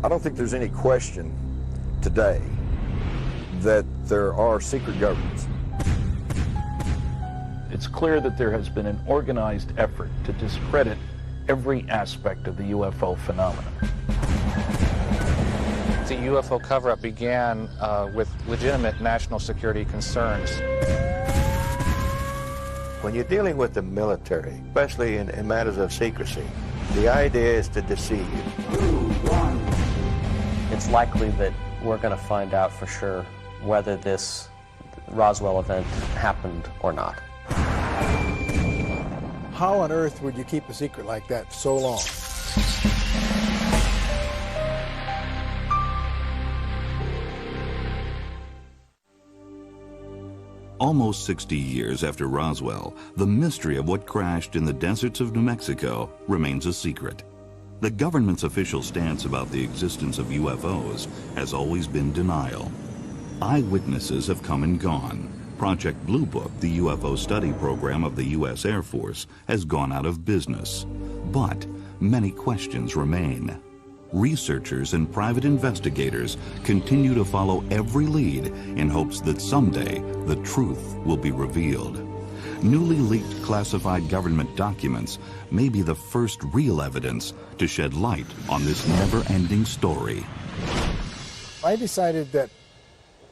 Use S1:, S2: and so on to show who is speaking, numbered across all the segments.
S1: I don't think there's any question today that there are secret governments.
S2: It's clear that there has been an organized effort to discredit every aspect of the UFO phenomenon.
S3: The UFO cover-up began with legitimate national security concerns.
S4: When you're dealing with the military, especially in matters of secrecy, the idea is to deceive you.
S5: It's likely that we're going to find out for sure whether this Roswell event happened or not.
S6: How on earth would you keep a secret like that so long?
S7: Almost 60 years after Roswell, the mystery of what crashed in the deserts of New Mexico remains a secret. The government's official stance about the existence of UFOs has always been denial. Eyewitnesses have come and gone. Project Blue Book, the UFO study program of the U.S. Air Force, has gone out of business. But many questions remain. Researchers and private investigators continue to follow every lead in hopes that someday the truth will be revealed. Newly leaked classified government documents may be the first real evidence to shed light on this never-ending story.
S6: I decided that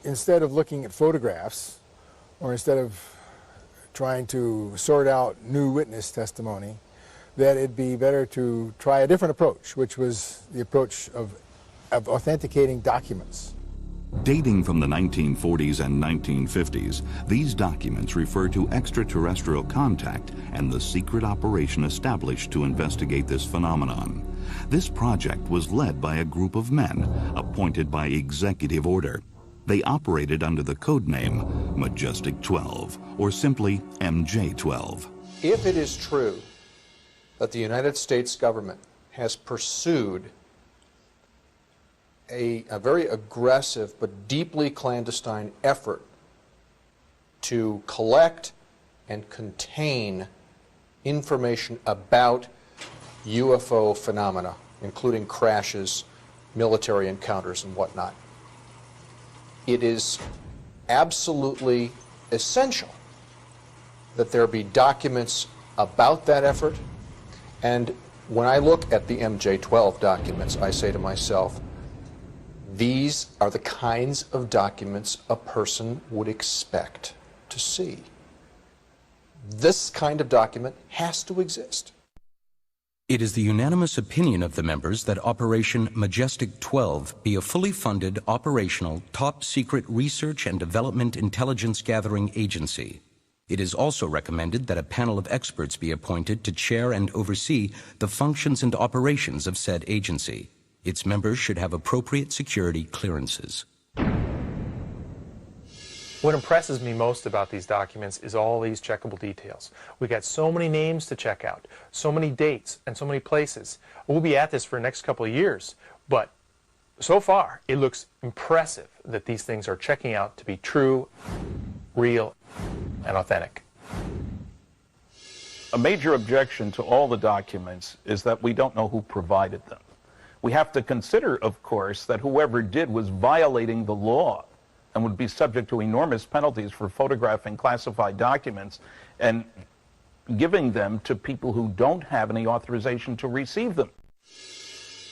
S6: instead of looking at photographs, or instead of trying to sort out new witness testimony, that it'd be better to try a different approach, which was the approach of authenticating documents.
S7: Dating from the 1940s and 1950s, these documents refer to extraterrestrial contact and the secret operation established to investigate this phenomenon. This project was led by a group of men appointed by executive order. They operated under the code name Majestic 12, or simply MJ-12.
S8: If it is true that the United States government has pursued a very aggressive but deeply clandestine effort to collect and contain information about UFO phenomena, including crashes, military encounters, and whatnot, it is absolutely essential that there be documents about that effort. And when I look at the MJ-12 documents, I say to myself, these are the kinds of documents a person would expect to see. This kind of document has to exist.
S9: It is the unanimous opinion of the members that Operation Majestic 12 be a fully funded, operational, top-secret research and development intelligence gathering agency. It is also recommended that a panel of experts be appointed to chair and oversee the functions and operations of said agency. Its members should have appropriate security clearances.
S3: What impresses me most about these documents is all these checkable details. We got so many names to check out, so many dates, and so many places. We'll be at this for the next couple of years, but so far it looks impressive that these things are checking out to be true, real, and authentic.
S2: A major objection to all the documents is that we don't know who provided them. We have to consider, of course, that whoever did was violating the law and would be subject to enormous penalties for photographing classified documents and giving them to people who don't have any authorization to receive them.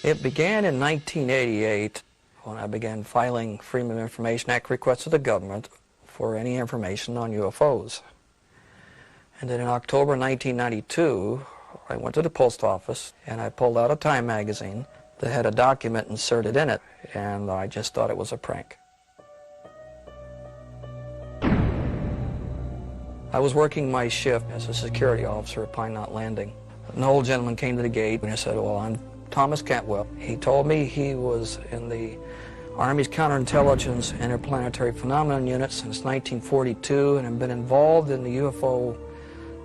S10: It began in 1988 when I began filing Freedom of Information Act requests to the government for any information on UFOs. And then in October 1992, I went to the post office and I pulled out a Time magazine that had a document inserted in it, and I just thought it was a prank. I was working my shift as a security officer at Pine Knot Landing. An old gentleman came to the gate and he said, "Well, I'm Thomas Cantwell." He told me he was in the Army's Counterintelligence Interplanetary Phenomenon Unit since 1942 and had been involved in the UFO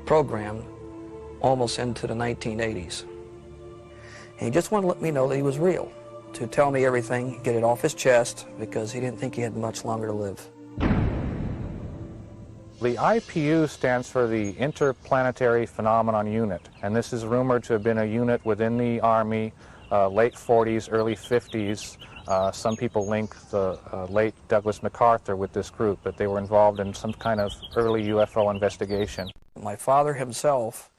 S10: program almost into the 1980s. And he just wanted to let me know that he was real, to tell me everything, get it off his chest, because he didn't think he had much longer to live.
S3: The IPU stands for the Interplanetary Phenomenon Unit, and this is rumored to have been a unit within the Army
S11: late 40s, early 50s. Some people link the late Douglas MacArthur with this group, that they were involved in some kind of early UFO investigation.
S10: My father himself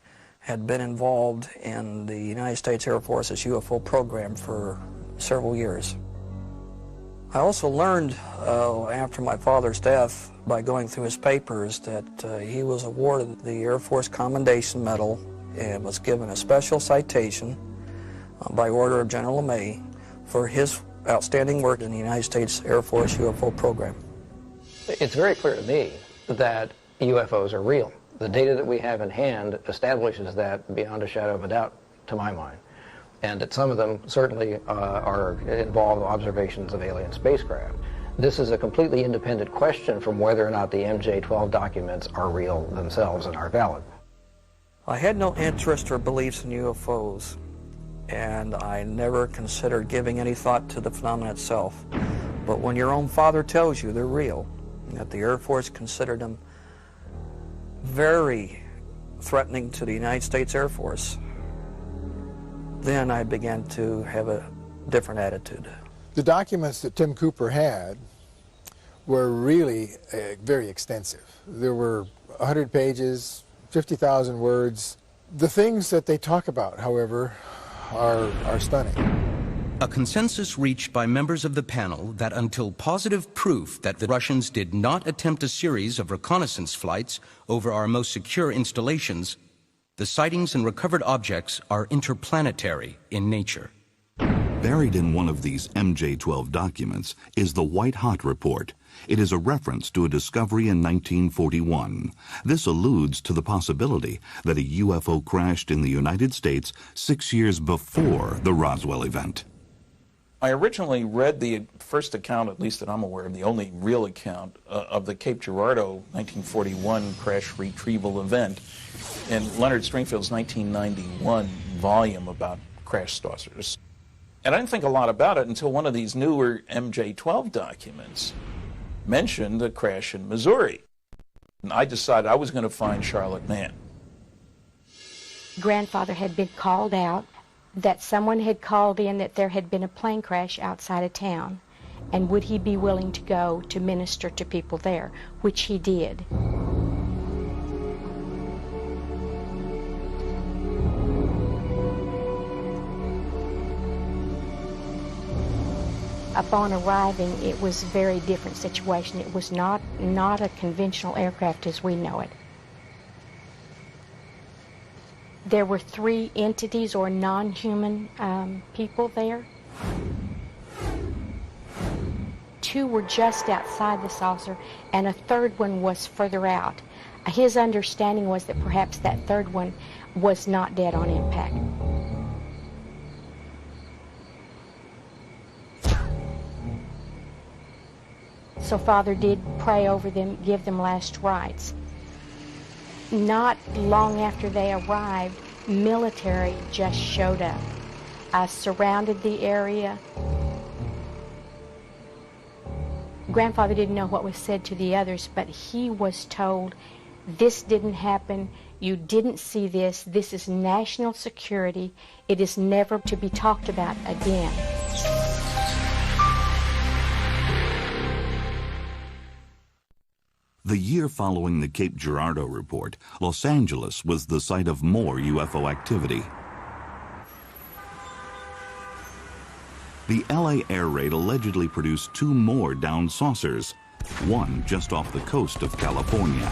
S10: had been involved in the United States Air Force's UFO program for several years. I also learned after my father's death, by going through his papers, that he was awarded the Air Force Commendation Medal and was given a special citation by order of General LeMay for his outstanding work in the United States Air Force UFO program.
S12: It's very clear to me that UFOs are real. The data that we have in hand establishes that beyond a shadow of a doubt, to my mind. And that some of them certainly are involved observations of alien spacecraft. This is a completely independent question from whether or not the MJ-12 documents are real themselves and are valid.
S10: I had no interest or beliefs in UFOs, and I never considered giving any thought to the phenomenon itself. But when your own father tells you they're real, that the Air Force considered them very threatening to the United States Air Force, then I began to have a different attitude.
S6: The documents that Tim Cooper had were really very extensive. There were 100 pages, 50,000 words. The things that they talk about, however, are stunning.
S9: A consensus reached by members of the panel that until positive proof that the Russians did not attempt a series of reconnaissance flights over our most secure installations, the sightings and recovered objects are interplanetary in nature.
S7: Buried in one of these MJ-12 documents is the White Hot Report. It is a reference to a discovery in 1941. This alludes to the possibility that a UFO crashed in the United States 6 years before the Roswell event.
S2: I originally read the first account, at least that I'm aware of, the only real account of the Cape Girardeau 1941 crash retrieval event in Leonard Stringfield's 1991 volume about crash saucers. And I didn't think a lot about it until one of these newer MJ-12 documents mentioned the crash in Missouri. And I decided I was going to find Charlotte Mann.
S13: Grandfather had been called out, that someone had called in that there had been a plane crash outside of town, and would he be willing to go to minister to people there, which he did. Upon arriving, it was a very different situation. It was not a conventional aircraft as we know it. There were 3 entities or non-human people there. 2 were just outside the saucer, and a 3rd one was further out. His understanding was that perhaps that 3rd one was not dead on impact. So Father did pray over them, give them last rites. Not long after they arrived, military just showed up. Surrounded the area. Grandfather didn't know what was said to the others, but he was told, this didn't happen, you didn't see this, this is national security, it is never to be talked about again.
S7: The year following the Cape Girardeau report, Los Angeles was the site of more UFO activity. The LA air raid allegedly produced 2 more downed saucers, one just off the coast of California.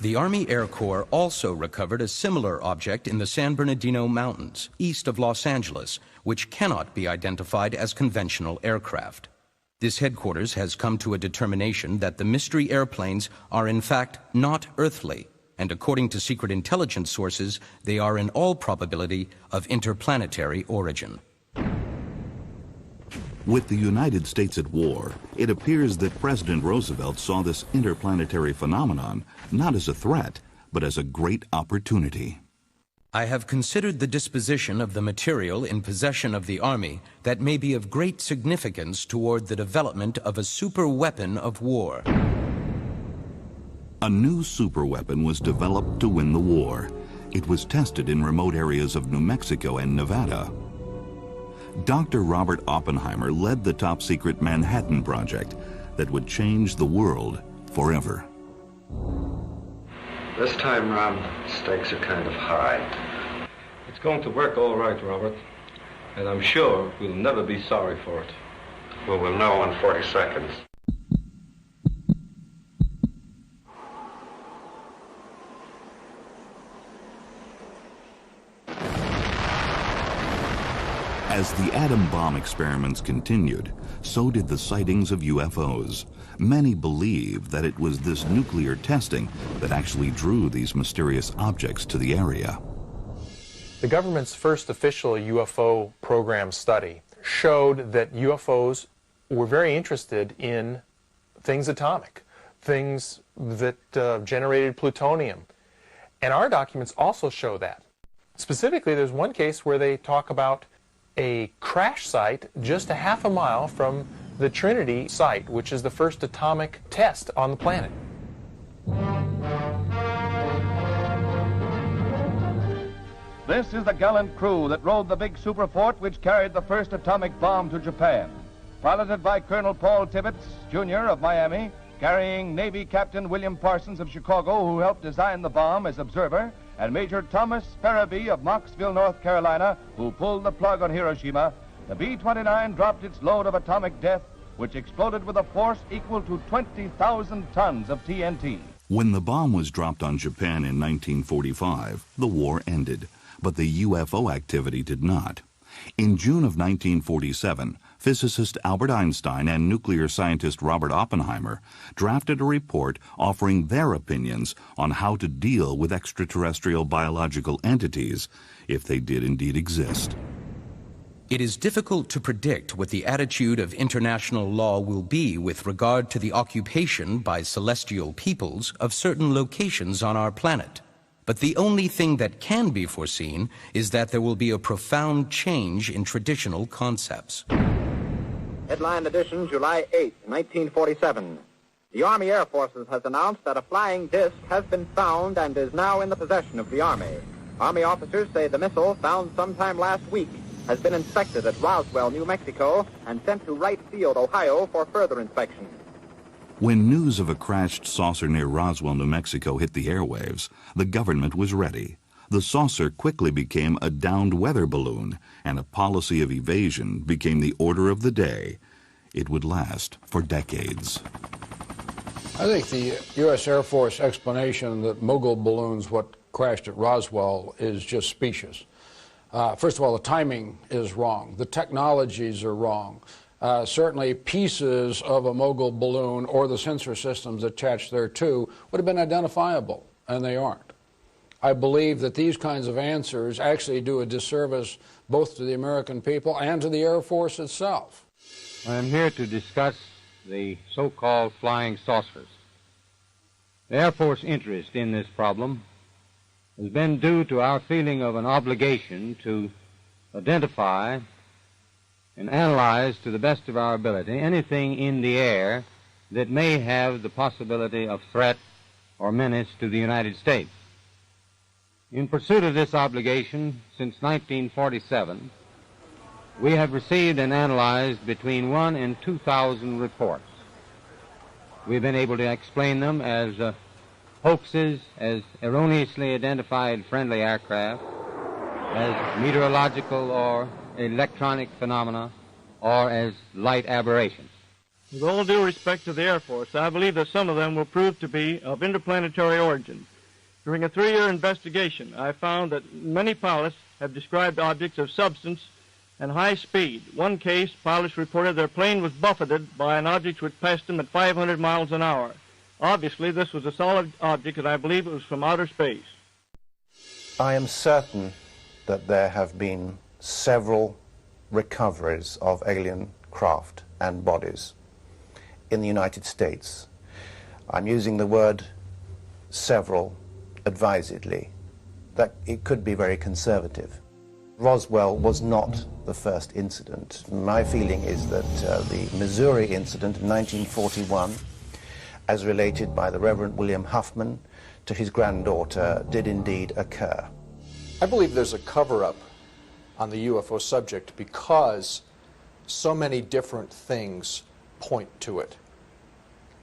S9: The Army Air Corps also recovered a similar object in the San Bernardino Mountains, east of Los Angeles, which cannot be identified as conventional aircraft. This headquarters has come to a determination that the mystery airplanes are in fact not earthly, and according to secret intelligence sources, they are in all probability of interplanetary origin.
S7: With the United States at war, it appears that President Roosevelt saw this interplanetary phenomenon not as a threat, but as a great opportunity.
S9: I have considered the disposition of the material in possession of the Army that may be of great significance toward the development of a superweapon of war.
S7: A new superweapon was developed to win the war. It was tested in remote areas of New Mexico and Nevada. Dr. Robert Oppenheimer led the top-secret Manhattan Project that would change the world forever.
S14: This time round, stakes are kind of high.
S15: It's going to work all right, Robert. And I'm sure we'll never be sorry for it.
S14: Well, we'll know in 40 seconds.
S7: As the atom bomb experiments continued, so did the sightings of UFOs. Many believe that it was this nuclear testing that actually drew these mysterious objects to the area.
S3: The government's first official UFO program study showed that UFOs were very interested in things atomic, things that generated plutonium. And our documents also show that. Specifically, there's one case where they talk about a crash site just a half a mile from the Trinity site, which is the first atomic test on the planet.
S16: This is the gallant crew that rode the big superfort which carried the first atomic bomb to Japan. Piloted by Colonel Paul Tibbets, Jr. of Miami, carrying Navy Captain William Parsons of Chicago, who helped design the bomb as observer, and Major Thomas Farabee of Knoxville, North Carolina, who pulled the plug on Hiroshima, the B-29 dropped its load of atomic death, which exploded with a force equal to 20,000 tons of TNT.
S7: When the bomb was dropped on Japan in 1945, the war ended, but the UFO activity did not. In June of 1947, physicist Albert Einstein and nuclear scientist Robert Oppenheimer drafted a report offering their opinions on how to deal with extraterrestrial biological entities, if they did indeed exist.
S9: It is difficult to predict what the attitude of international law will be with regard to the occupation by celestial peoples of certain locations on our planet. But the only thing that can be foreseen is that there will be a profound change in traditional concepts.
S17: Headline edition, July 8, 1947. The Army Air Forces has announced that a flying disc has been found and is now in the possession of the Army. Army officers say the missile, found sometime last week, has been inspected at Roswell, New Mexico, and sent to Wright Field, Ohio, for further inspection.
S7: When news of a crashed saucer near Roswell, New Mexico hit the airwaves, the government was ready. The saucer quickly became a downed weather balloon, and a policy of evasion became the order of the day. It would last for decades.
S18: I think the U.S. Air Force explanation that mogul balloons, what crashed at Roswell, is just specious. First of all, the timing is wrong. The technologies are wrong. Certainly pieces of a mogul balloon or the sensor systems attached thereto would have been identifiable, and they aren't. I believe that these kinds of answers actually do a disservice both to the American people and to the Air Force itself.
S19: I'm here to discuss the so-called flying saucers. The Air Force interest in this problem has been due to our feeling of an obligation to identify and analyze to the best of our ability anything in the air that may have the possibility of threat or menace to the United States. In pursuit of this obligation, since 1947, we have received and analyzed between 1,000 and 2,000 reports. We've been able to explain them as hoaxes, as erroneously identified friendly aircraft, as meteorological or electronic phenomena, or as light aberrations.
S20: With all due respect to the Air Force, I believe that some of them will prove to be of interplanetary origin. During a 3-year investigation, I found that many pilots have described objects of substance and high speed. One case, pilots reported their plane was buffeted by an object which passed them at 500 miles an hour. Obviously, this was a solid object, and I believe it was from outer space.
S8: I am certain that there have been several recoveries of alien craft and bodies in the United States. I'm using the word several advisedly. That it could be very conservative. Roswell was not the first incident. My feeling is that the Missouri incident in 1941, as related by the Reverend William Huffman to his granddaughter, did indeed occur. I believe there's a cover-up on the UFO subject because so many different things point to it.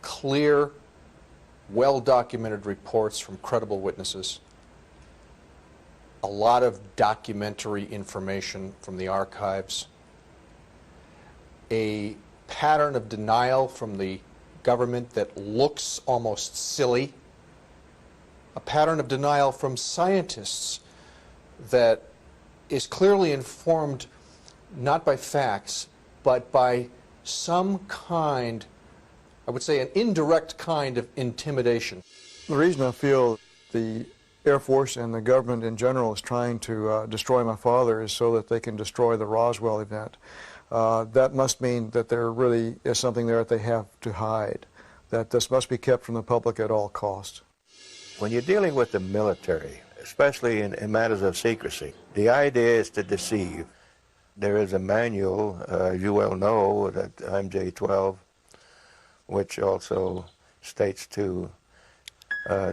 S8: Clear, well-documented reports from credible witnesses, a lot of documentary information from the archives, a pattern of denial from the government that looks almost silly, a pattern of denial from scientists that is clearly informed not by facts, but by some kind, I would say an indirect kind of intimidation.
S21: The reason I feel the Air Force and the government in general is trying to destroy my father is so that they can destroy the Roswell event. That must mean that there really is something there that they have to hide, that this must be kept from the public at all costs.
S4: When you're dealing with the military, especially in matters of secrecy, the idea is to deceive. There is a manual, you well know, that MJ-12, which also states to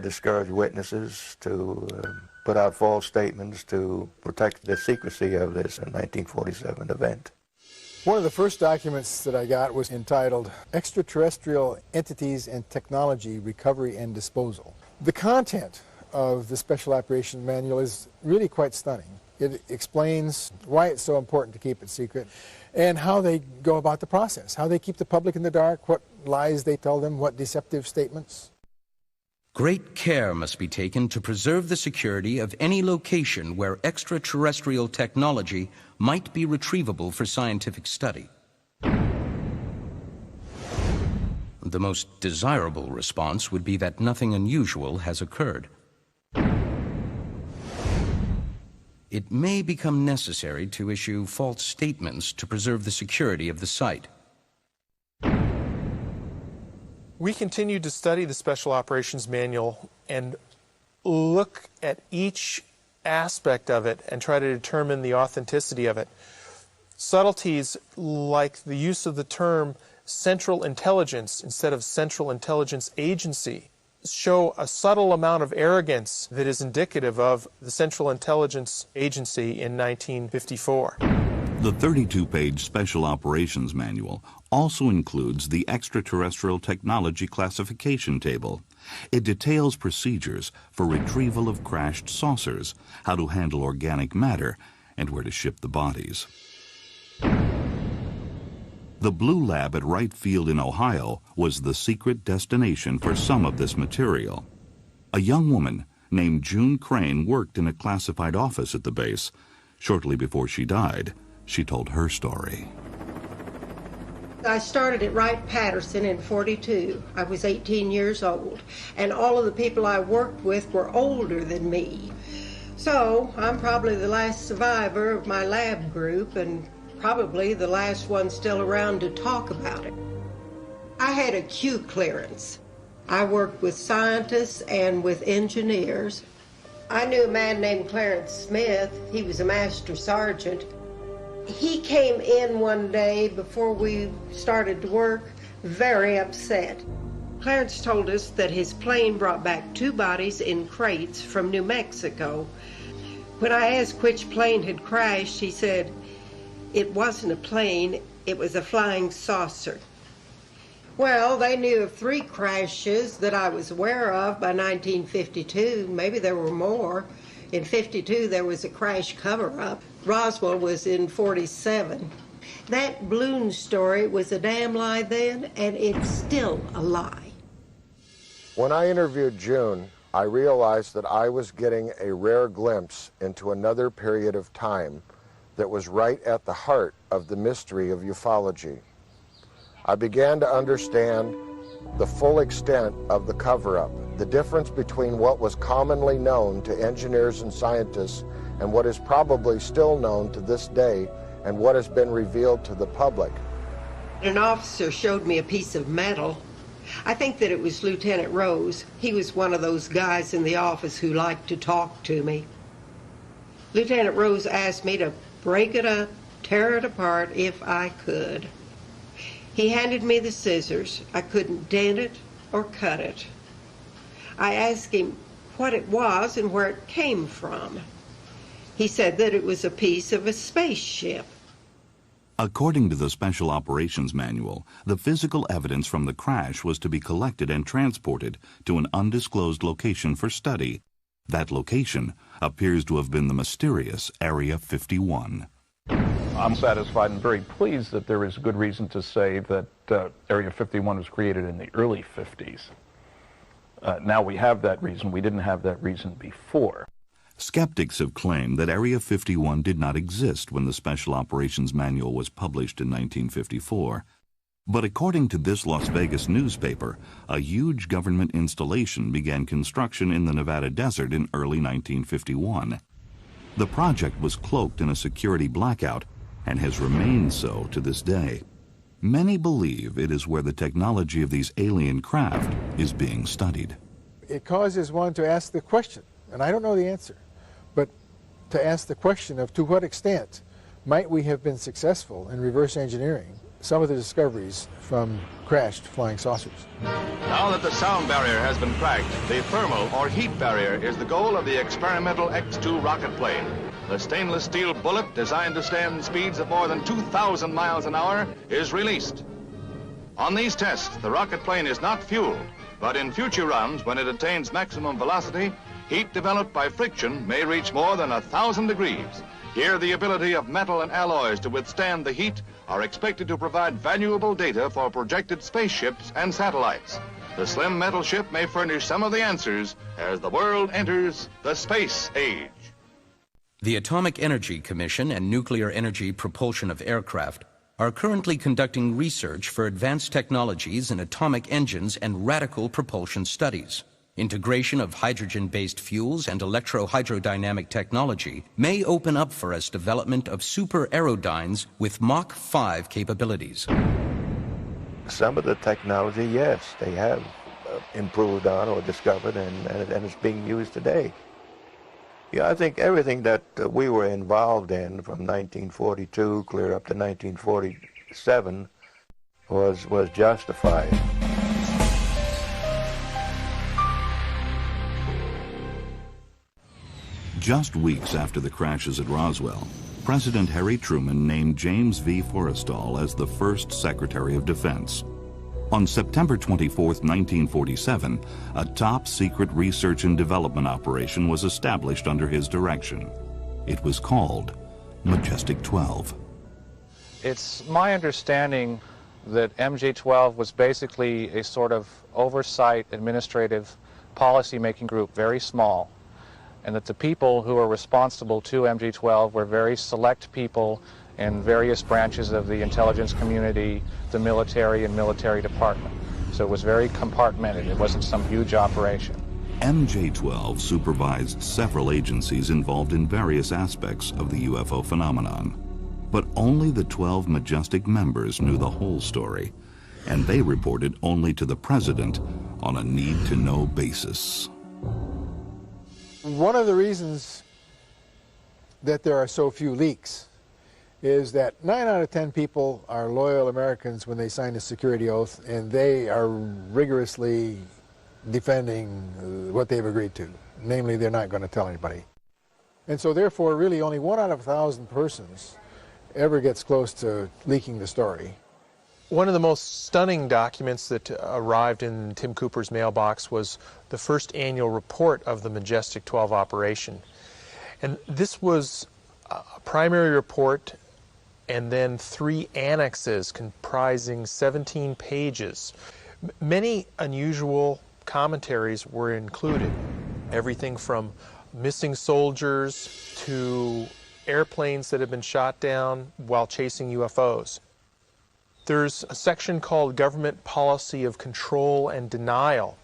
S4: discourage witnesses, to put out false statements, to protect the secrecy of this 1947 event.
S6: One of the first documents that I got was entitled Extraterrestrial Entities and Technology Recovery and Disposal. The content of the Special Operations Manual is really quite stunning. It explains why it's so important to keep it secret and how they go about the process, how they keep the public in the dark, what lies they tell them, what deceptive statements.
S9: Great care must be taken to preserve the security of any location where extraterrestrial technology might be retrievable for scientific study. The most desirable response would be that nothing unusual has occurred. It may become necessary to issue false statements to preserve the security of the site.
S3: We continue to study the Special Operations Manual and look at each aspect of it and try to determine the authenticity of it. Subtleties like the use of the term Central Intelligence instead of Central Intelligence Agency show a subtle amount of arrogance that is indicative of the Central Intelligence Agency in 1954.
S7: The 32-page Special Operations Manual also includes the Extraterrestrial Technology Classification Table. It details procedures for retrieval of crashed saucers, how to handle organic matter, and where to ship the bodies. The Blue Lab at Wright Field in Ohio was the secret destination for some of this material. A young woman named June Crane worked in a classified office at the base. Shortly before she died, she told her story.
S22: I started at Wright-Patterson in '42. I was 18 years old, and all of the people I worked with were older than me. So I'm probably the last survivor of my lab group and probably the last one still around to talk about it. I had a Q clearance. I worked with scientists and with engineers. I knew a man named Clarence Smith. He was a master sergeant. He came in one day before we started to work, very upset. Clarence told us that his plane brought back 2 bodies in crates from New Mexico. When I asked which plane had crashed, he said, it wasn't a plane, it was a flying saucer. Well, they knew of 3 crashes that I was aware of by 1952. Maybe there were more. In '52, there was a crash cover-up. Roswell was in '47. That balloon story was a damn lie then, and it's still a lie.
S1: When I interviewed June, I realized that I was getting a rare glimpse into another period of time that was right at the heart of the mystery of ufology. I began to understand the full extent of the cover-up, the difference between what was commonly known to engineers and scientists and what is probably still known to this day and what has been revealed to the public.
S22: An officer showed me a piece of metal. I think that it was Lieutenant Rose. He was one of those guys in the office who liked to talk to me. Lieutenant Rose asked me to break it up, tear it apart if I could. He handed me the scissors. I couldn't dent it or cut it. I asked him what it was and where it came from. He said that it was a piece of a spaceship.
S7: According to the Special Operations Manual, the physical evidence from the crash was to be collected and transported to an undisclosed location for study. That location appears to have been the mysterious Area 51.
S2: I'm satisfied and very pleased that there is good reason to say that Area 51 was created in the early 50s. Now we have that reason. We didn't have that reason before.
S7: Skeptics have claimed that Area 51 did not exist when the Special Operations Manual was published in 1954. But according to this Las Vegas newspaper, a huge government installation began construction in the Nevada desert in early 1951. The project was cloaked in a security blackout and has remained so to this day. Many believe it is where the technology of these alien craft is being studied.
S6: It causes one to ask the question, and I don't know the answer, but to ask the question of to what extent might we have been successful in reverse engineering some of the discoveries from crashed flying saucers.
S5: Now that the sound barrier has been cracked, the thermal or heat barrier is the goal of the experimental X-2 rocket plane. The stainless steel bullet, designed to stand speeds of more than 2,000 miles an hour, is released. On these tests, the rocket plane is not fueled, but in future runs, when it attains maximum velocity, heat developed by friction may reach more than 1,000 degrees. Here, the ability of metal and alloys to withstand the heat are expected to provide valuable data for projected spaceships and satellites. The slim metal ship may furnish some of the answers as the world enters the space age.
S9: The Atomic Energy Commission and Nuclear Energy Propulsion of Aircraft are currently conducting research for advanced technologies in atomic engines and radical propulsion studies. Integration of hydrogen-based fuels and electro-hydrodynamic technology may open up for us development of super aerodynes with Mach 5 capabilities.
S4: Some of the technology, yes, they have improved on or discovered, and it's being used today. Yeah, I think everything that we were involved in from 1942 clear up to 1947 was justified.
S7: Just weeks after the crashes at Roswell, President Harry Truman named James V. Forrestal as the first Secretary of Defense. On September 24, 1947, a top-secret research and development operation was established under his direction. It was called Majestic 12.
S11: It's my understanding that MJ-12 was basically a sort of oversight, administrative, policy-making group, very small, and that the people who were responsible to MJ-12 were very select people in various branches of the intelligence community, the military and military department. So it was very compartmented. It wasn't some huge operation.
S7: MJ-12 supervised several agencies involved in various aspects of the UFO phenomenon. But only the 12 Majestic members knew the whole story, and they reported only to the President on a need-to-know basis.
S6: One of the reasons that there are so few leaks is that 9 out of 10 people are loyal Americans when they sign a security oath, and they are rigorously defending what they've agreed to. Namely, they're not going to tell anybody. And so therefore, really only 1 out of 1,000 persons ever gets close to leaking the story.
S3: One of the most stunning documents that arrived in Tim Cooper's mailbox was the first annual report of the Majestic 12 operation. And this was a primary report and then 3 annexes comprising 17 pages. Many unusual commentaries were included. Everything from missing soldiers to airplanes that have been shot down while chasing UFOs. There's a section called Government Policy of Control and Denial.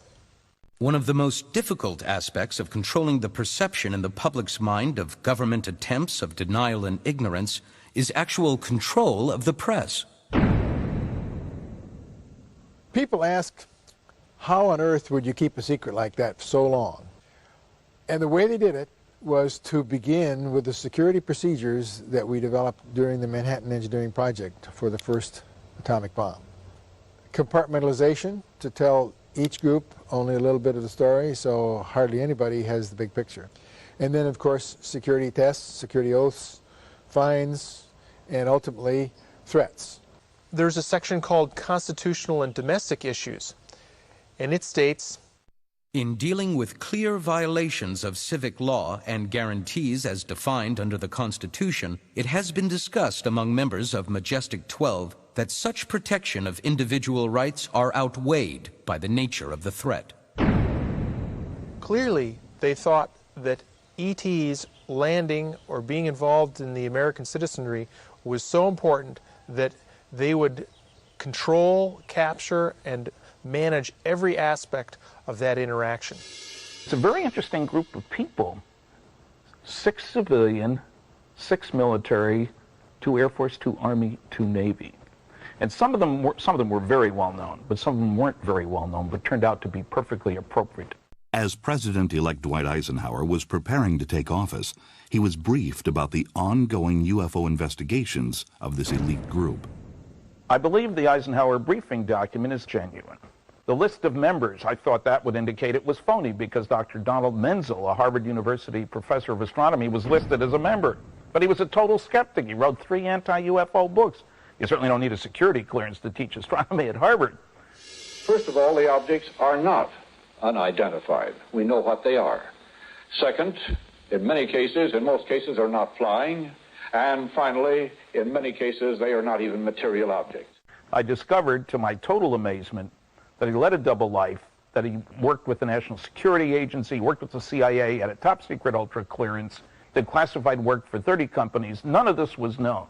S9: One of the most difficult aspects of controlling the perception in the public's mind of government attempts of denial and ignorance is actual control of the press.
S6: People ask, how on earth would you keep a secret like that for so long? And the way they did it was to begin with the security procedures that we developed during the Manhattan Engineering Project for the first atomic bomb. Compartmentalization, to tell each group only a little bit of the story, so hardly anybody has the big picture. And then, of course, security tests, security oaths, fines, and ultimately threats.
S3: There's a section called Constitutional and Domestic Issues, and it states,
S9: in dealing with clear violations of civic law and guarantees as defined under the Constitution, it has been discussed among members of Majestic 12 that such protection of individual rights are outweighed by the nature of the threat.
S3: Clearly, they thought that ETs landing or being involved in the American citizenry was so important that they would control, capture, and manage every aspect of that interaction.
S2: It's a very interesting group of people. 6 civilian, 6 military, 2 Air Force, 2 Army, 2 Navy. And some of them were very well known, but some of them weren't very well known, but turned out to be perfectly appropriate.
S7: As President-elect Dwight Eisenhower was preparing to take office, he was briefed about the ongoing UFO investigations of this elite group.
S2: I believe the Eisenhower briefing document is genuine. The list of members, I thought that would indicate it was phony because Dr. Donald Menzel, a Harvard University professor of astronomy, was listed as a member. But he was a total skeptic. He wrote 3 anti-UFO books. You certainly don't need a security clearance to teach astronomy at Harvard.
S10: First of all, the objects are not unidentified. We know what they are. Second, in many cases, in most cases, are not flying. And finally, in many cases, they are not even material objects.
S2: I discovered, to my total amazement, that he led a double life, that he worked with the National Security Agency, worked with the CIA, had a top secret ultra clearance, did classified work for 30 companies. None of this was known.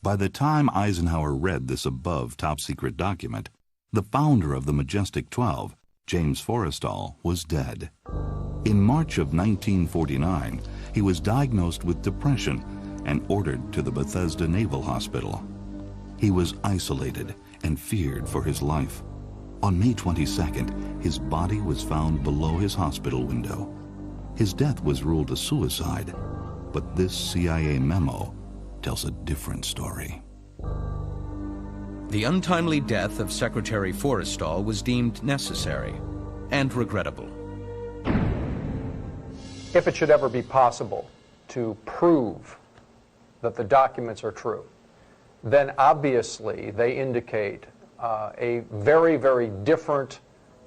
S7: By the time Eisenhower read this above top secret document, the founder of the Majestic 12, James Forrestal, was dead. In March of 1949, he was diagnosed with depression and ordered to the Bethesda Naval Hospital. He was isolated and feared for his life. On May 22nd, his body was found below his hospital window. His death was ruled a suicide, but this CIA memo tells a different story.
S9: The untimely death of Secretary Forrestal was deemed necessary and regrettable.
S8: If it should ever be possible to prove that the documents are true, then obviously they indicate a very, very different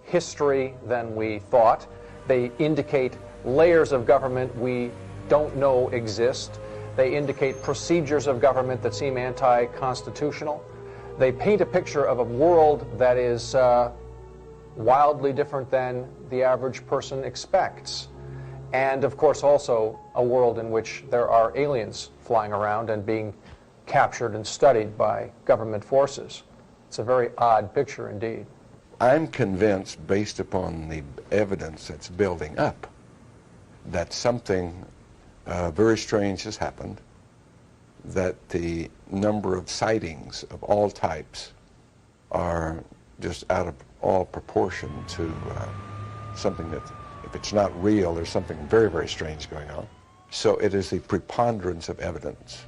S8: history than we thought. They indicate layers of government we don't know exist. They indicate procedures of government that seem anti-constitutional. They paint a picture of a world that is wildly different than the average person expects. And of course also a world in which there are aliens flying around and being captured and studied by government forces. It's a very odd picture indeed.
S1: I'm convinced, based upon the evidence that's building up, that something very strange has happened, that the number of sightings of all types are just out of all proportion to something that, if it's not real, there's something very, very strange going on. So it is the preponderance of evidence.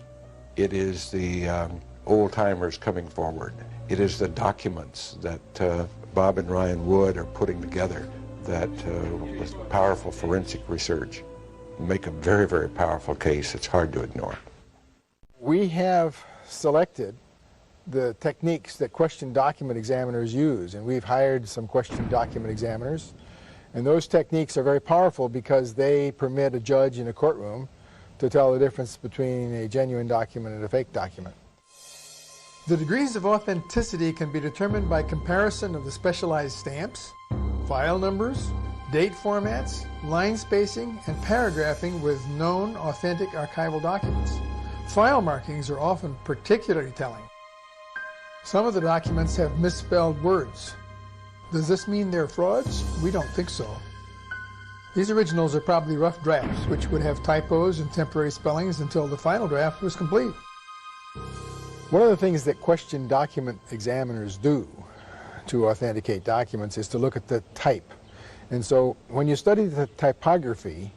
S1: It is the old-timers coming forward. It is the documents that Bob and Ryan Wood are putting together that, with powerful forensic research, make a very, very powerful case. It's hard to ignore.
S6: We have selected the techniques that question document examiners use, and we've hired some question document examiners, and those techniques are very powerful because they permit a judge in a courtroom to tell the difference between a genuine document and a fake document.
S12: The degrees of authenticity can be determined by comparison of the specialized stamps, file numbers, date formats, line spacing, and paragraphing with known authentic archival documents. File markings are often particularly telling. Some of the documents have misspelled words. Does this mean they're frauds? We don't think so. These originals are probably rough drafts, which would have typos and temporary spellings until the final draft was complete.
S6: One of the things that question document examiners do to authenticate documents is to look at the type. And so when you study the typography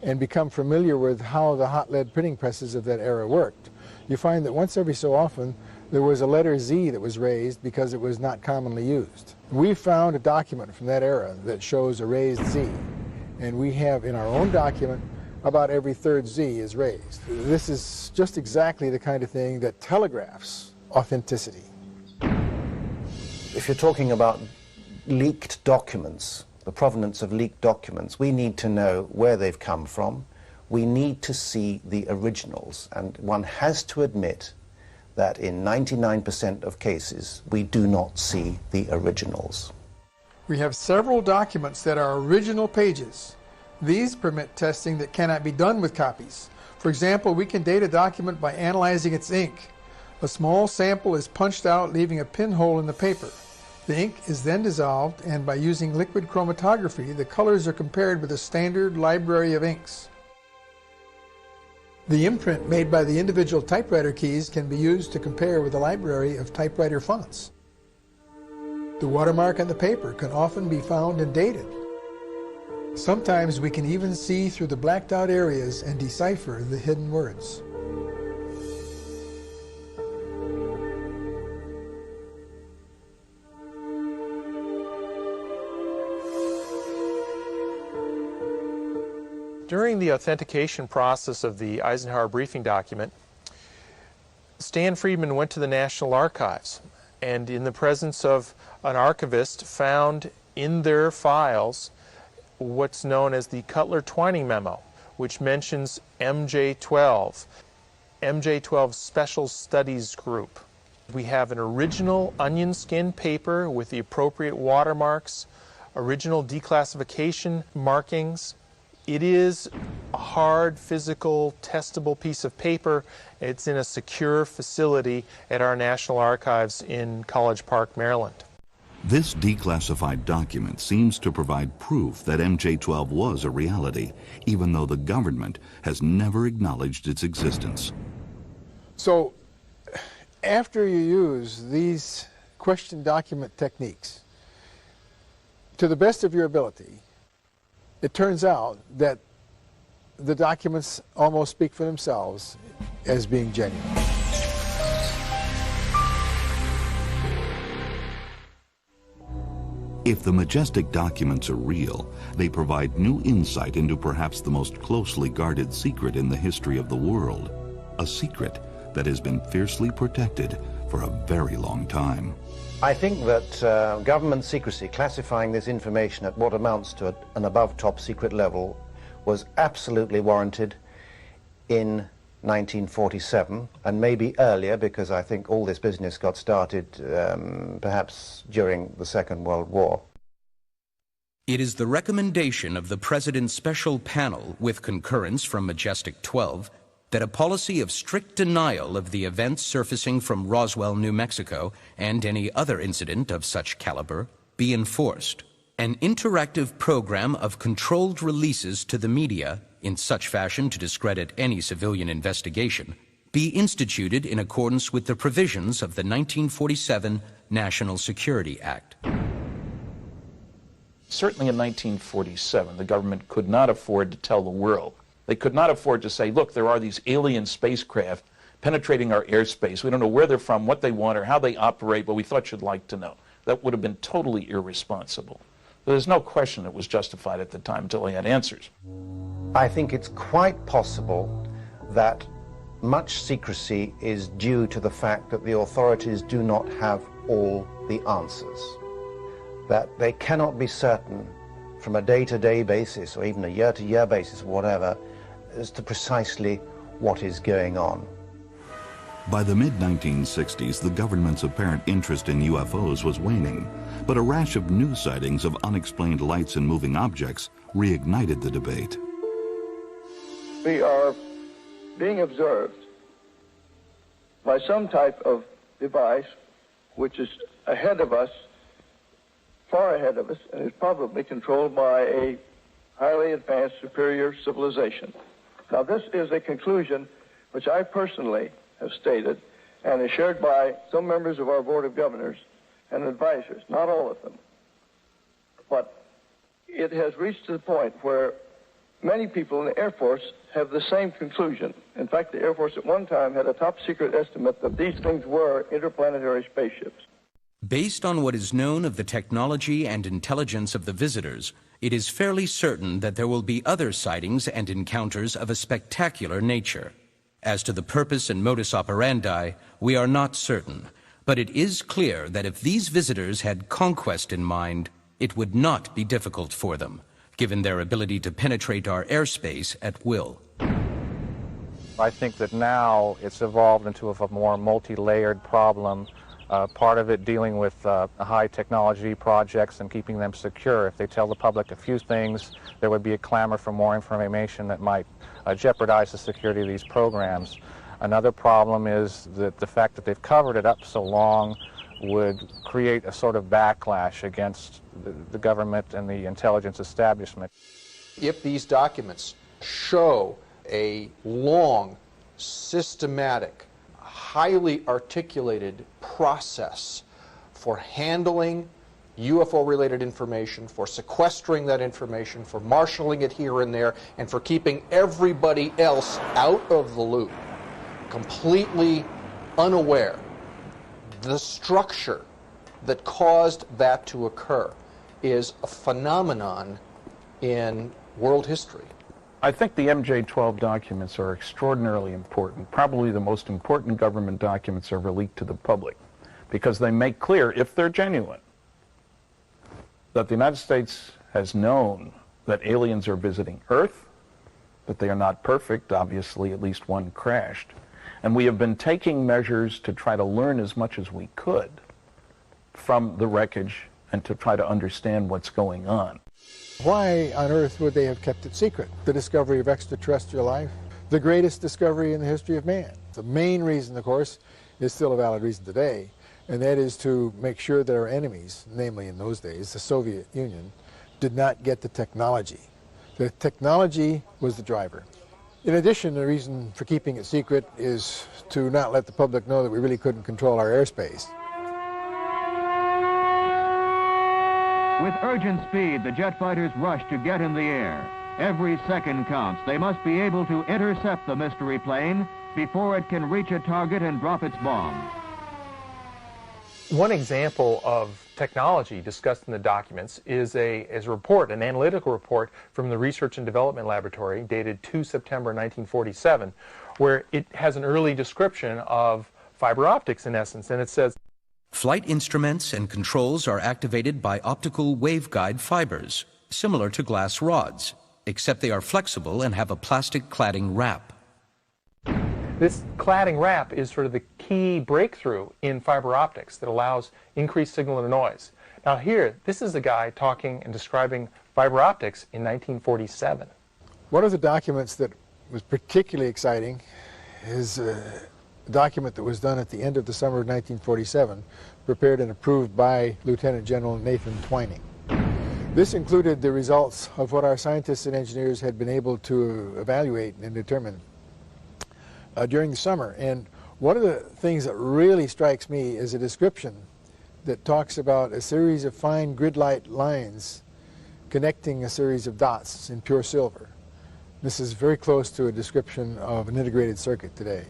S6: and become familiar with how the hot lead printing presses of that era worked, you find that once every so often there was a letter Z that was raised because it was not commonly used. We found a document from that era that shows a raised Z, and we have in our own document about every third Z is raised. This is just exactly the kind of thing that telegraphs authenticity.
S13: If you're talking about leaked documents, the provenance of leaked documents, we need to know where they've come from. We need to see the originals, and one has to admit that in 99% of cases we do not see the originals.
S12: We have several documents that are original pages. These permit testing that cannot be done with copies. For example, we can date a document by analyzing its ink. A small sample is punched out, leaving a pinhole in the paper. The ink is then dissolved, and by using liquid chromatography, the colors are compared with a standard library of inks. The imprint made by the individual typewriter keys can be used to compare with a library of typewriter fonts. The watermark on the paper can often be found and dated. Sometimes we can even see through the blacked out areas and decipher the hidden words.
S3: During the authentication process of the Eisenhower briefing document, Stan Friedman went to the National Archives, and in the presence of an archivist found in their files what's known as the Cutler-Twining Memo, which mentions MJ-12, MJ-12 Special Studies Group. We have an original onion skin paper with the appropriate watermarks, original declassification markings. It is a hard, physical, testable piece of paper. It's in a secure facility at our National Archives in College Park, Maryland.
S7: This declassified document seems to provide proof that MJ-12 was a reality, even though the government has never acknowledged its existence.
S6: So, after you use these question document techniques, to the best of your ability, it turns out that the documents almost speak for themselves as being genuine.
S7: If the majestic documents are real, they provide new insight into perhaps the most closely guarded secret in the history of the world, a secret that has been fiercely protected for a very long time.
S13: I think that government secrecy, classifying this information at what amounts to an above top secret level, was absolutely warranted in 1947, and maybe earlier, because I think all this business got started perhaps during the Second World War.
S9: It is the recommendation of the President's Special Panel, with concurrence from Majestic 12, that a policy of strict denial of the events surfacing from Roswell, New Mexico, and any other incident of such caliber be enforced. An interactive program of controlled releases to the media, in such fashion to discredit any civilian investigation, be instituted in accordance with the provisions of the 1947 National Security Act.
S2: Certainly in 1947, the government could not afford to tell the world. They could not afford to say, look, there are these alien spacecraft penetrating our airspace. We don't know where they're from, what they want, or how they operate, but we thought you'd like to know. That would have been totally irresponsible. There's no question it was justified at the time until they had answers.
S13: I think it's quite possible that much secrecy is due to the fact that the authorities do not have all the answers, that they cannot be certain from a day-to-day basis or even a year-to-year basis or whatever as to precisely what is going on.
S7: By the mid-1960s, the government's apparent interest in UFOs was waning, but a rash of new sightings of unexplained lights and moving objects reignited the debate.
S15: We are being observed by some type of device which is ahead of us, far ahead of us, and is probably controlled by a highly advanced superior civilization. Now, this is a conclusion which I personally have stated and is shared by some members of our Board of Governors and advisors, not all of them. But it has reached to the point where many people in the Air Force have the same conclusion. In fact, the Air Force at one time had a top secret estimate that these things were interplanetary spaceships.
S9: Based on what is known of the technology and intelligence of the visitors, it is fairly certain that there will be other sightings and encounters of a spectacular nature. As to the purpose and modus operandi, we are not certain, but it is clear that if these visitors had conquest in mind, it would not be difficult for them, given their ability to penetrate our airspace at will.
S11: I think that now it's evolved into a more multi-layered problem. Part of it dealing with high technology projects and keeping them secure. If they tell the public a few things, there would be a clamor for more information that might jeopardize the security of these programs. Another problem is that the fact that they've covered it up so long would create a sort of backlash against the government and the intelligence establishment.
S8: If these documents show a long, systematic, highly articulated process for handling UFO-related information, for sequestering that information, for marshaling it here and there, and for keeping everybody else out of the loop, completely unaware, the structure that caused that to occur is a phenomenon in world history.
S2: I think the MJ-12 documents are extraordinarily important. Probably the most important government documents ever leaked to the public, because they make clear, if they're genuine, that the United States has known that aliens are visiting Earth, that they are not perfect. Obviously, at least one crashed. And we have been taking measures to try to learn as much as we could from the wreckage and to try to understand what's going on.
S6: Why on earth would they have kept it secret? The discovery of extraterrestrial life, the greatest discovery in the history of man. The main reason, of course, is still a valid reason today, and that is to make sure that our enemies, namely in those days, the Soviet Union, did not get the technology. The technology was the driver. In addition, the reason for keeping it secret is to not let the public know that we really couldn't control our airspace.
S14: With urgent speed, the jet fighters rush to get in the air. Every second counts. They must be able to intercept the mystery plane before it can reach a target and drop its bomb.
S3: One example of technology discussed in the documents is a report, an analytical report from the Research and Development Laboratory dated 2 September 1947, where it has an early description of fiber optics in essence, and it says,
S9: flight instruments and controls are activated by optical waveguide fibers, similar to glass rods, except they are flexible and have a plastic cladding wrap.
S3: This cladding wrap is sort of the key breakthrough in fiber optics that allows increased signal to noise. Now here, this is a guy talking and describing fiber optics in 1947.
S6: One of the documents that was particularly exciting is a document that was done at the end of the summer of 1947, prepared and approved by Lieutenant General Nathan Twining. This included the results of what our scientists and engineers had been able to evaluate and determine during the summer. And one of the things that really strikes me is a description that talks about a series of fine grid-like lines connecting a series of dots in pure silver. This is very close to a description of an integrated circuit today.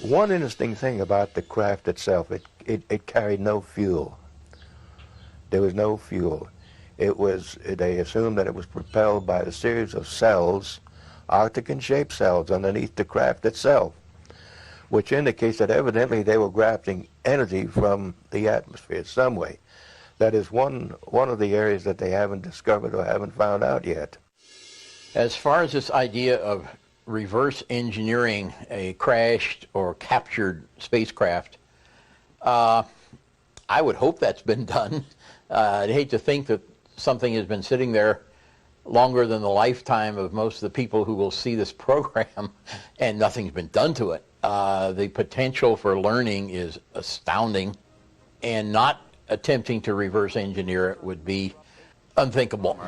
S4: One interesting thing about the craft itself, it carried no fuel. There was no fuel. They assumed that it was propelled by a series of cells, Arctic-shaped cells underneath the craft itself, which indicates that evidently they were grasping energy from the atmosphere some way. That is one of the areas that they haven't discovered or haven't found out yet.
S16: As far as this idea of reverse engineering a crashed or captured spacecraft, I would hope that's been done. I'd hate to think that something has been sitting there longer than the lifetime of most of the people who will see this program and nothing's been done to it. The potential for learning is astounding, and not attempting to reverse engineer it would be unthinkable.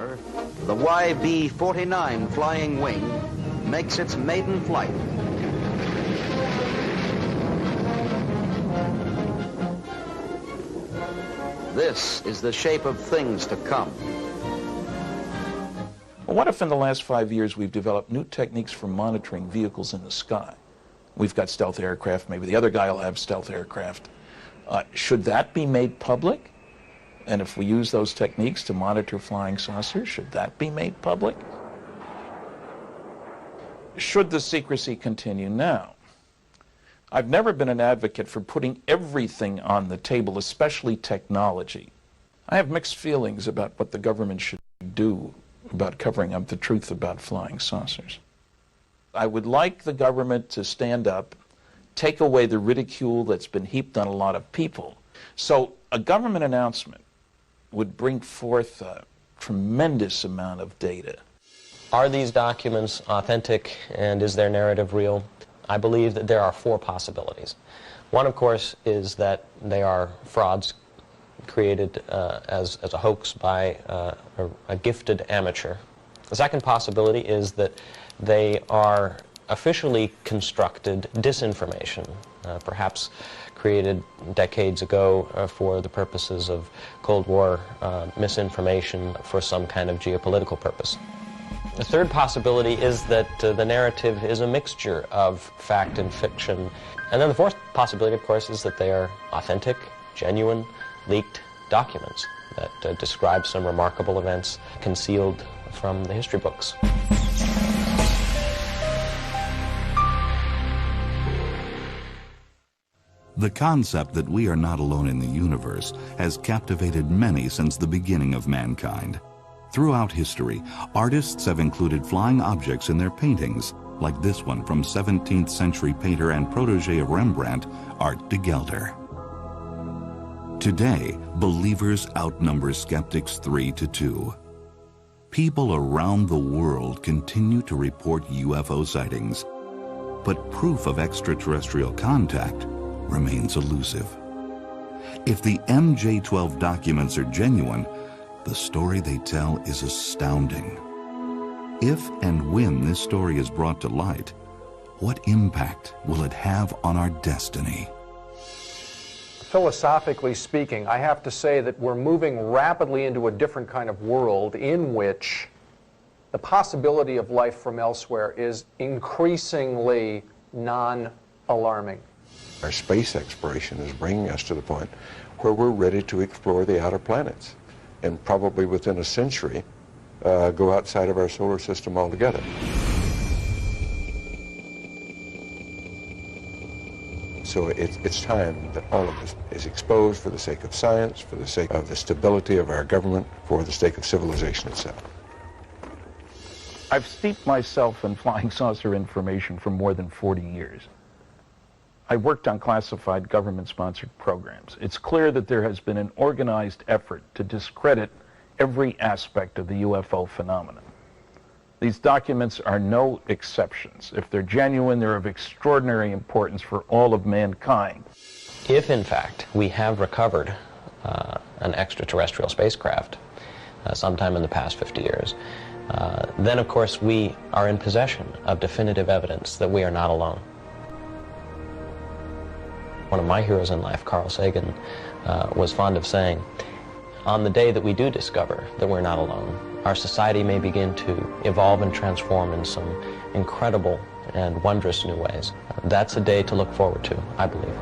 S23: The YB-49 flying wing makes its maiden flight. This is the shape of things to come.
S2: Well, what if in the last 5 years we've developed new techniques for monitoring vehicles in the sky? We've got stealth aircraft, maybe the other guy will have stealth aircraft. Should that be made public? And if we use those techniques to monitor flying saucers, should that be made public? Should the secrecy continue now? I've never been an advocate for putting everything on the table, especially technology. I have mixed feelings about what the government should do about covering up the truth about flying saucers. I would like the government to stand up, take away the ridicule that's been heaped on a lot of people. So a government announcement would bring forth a tremendous amount of data.
S17: Are these documents authentic, and is their narrative real? I believe that there are four possibilities. One, of course, is that they are frauds created as a hoax by a gifted amateur. The second possibility is that they are officially constructed disinformation, perhaps created decades ago for the purposes of Cold War misinformation for some kind of geopolitical purpose. The third possibility is that the narrative is a mixture of fact and fiction. And then the fourth possibility, of course, is that they are authentic, genuine, leaked documents that describe some remarkable events concealed from the history books.
S7: The concept that we are not alone in the universe has captivated many since the beginning of mankind. Throughout history, artists have included flying objects in their paintings, like this one from 17th century painter and protege of Rembrandt, Art de Gelder. Today, believers outnumber skeptics 3-2. People around the world continue to report UFO sightings, but proof of extraterrestrial contact remains elusive. If the MJ-12 documents are genuine, the story they tell is astounding. If and when this story is brought to light, what impact will it have on our destiny?
S8: Philosophically speaking, I have to say that we're moving rapidly into a different kind of world in which the possibility of life from elsewhere is increasingly non-alarming.
S18: Our space exploration is bringing us to the point where we're ready to explore the outer planets, and probably within a century go outside of our solar system altogether. So it's time that all of this is exposed for the sake of science, for the sake of the stability of our government, for the sake of civilization itself.
S2: I've steeped myself in flying saucer information for more than 40 years. I worked on classified government-sponsored programs. It's clear that there has been an organized effort to discredit every aspect of the UFO phenomenon. These documents are no exceptions. If they're genuine, they're of extraordinary importance for all of mankind.
S17: If, in fact, we have recovered an extraterrestrial spacecraft sometime in the past 50 years, then, of course, we are in possession of definitive evidence that we are not alone. One of my heroes in life, Carl Sagan, was fond of saying, on the day that we do discover that we're not alone, our society may begin to evolve and transform in some incredible and wondrous new ways. That's a day to look forward to, I believe.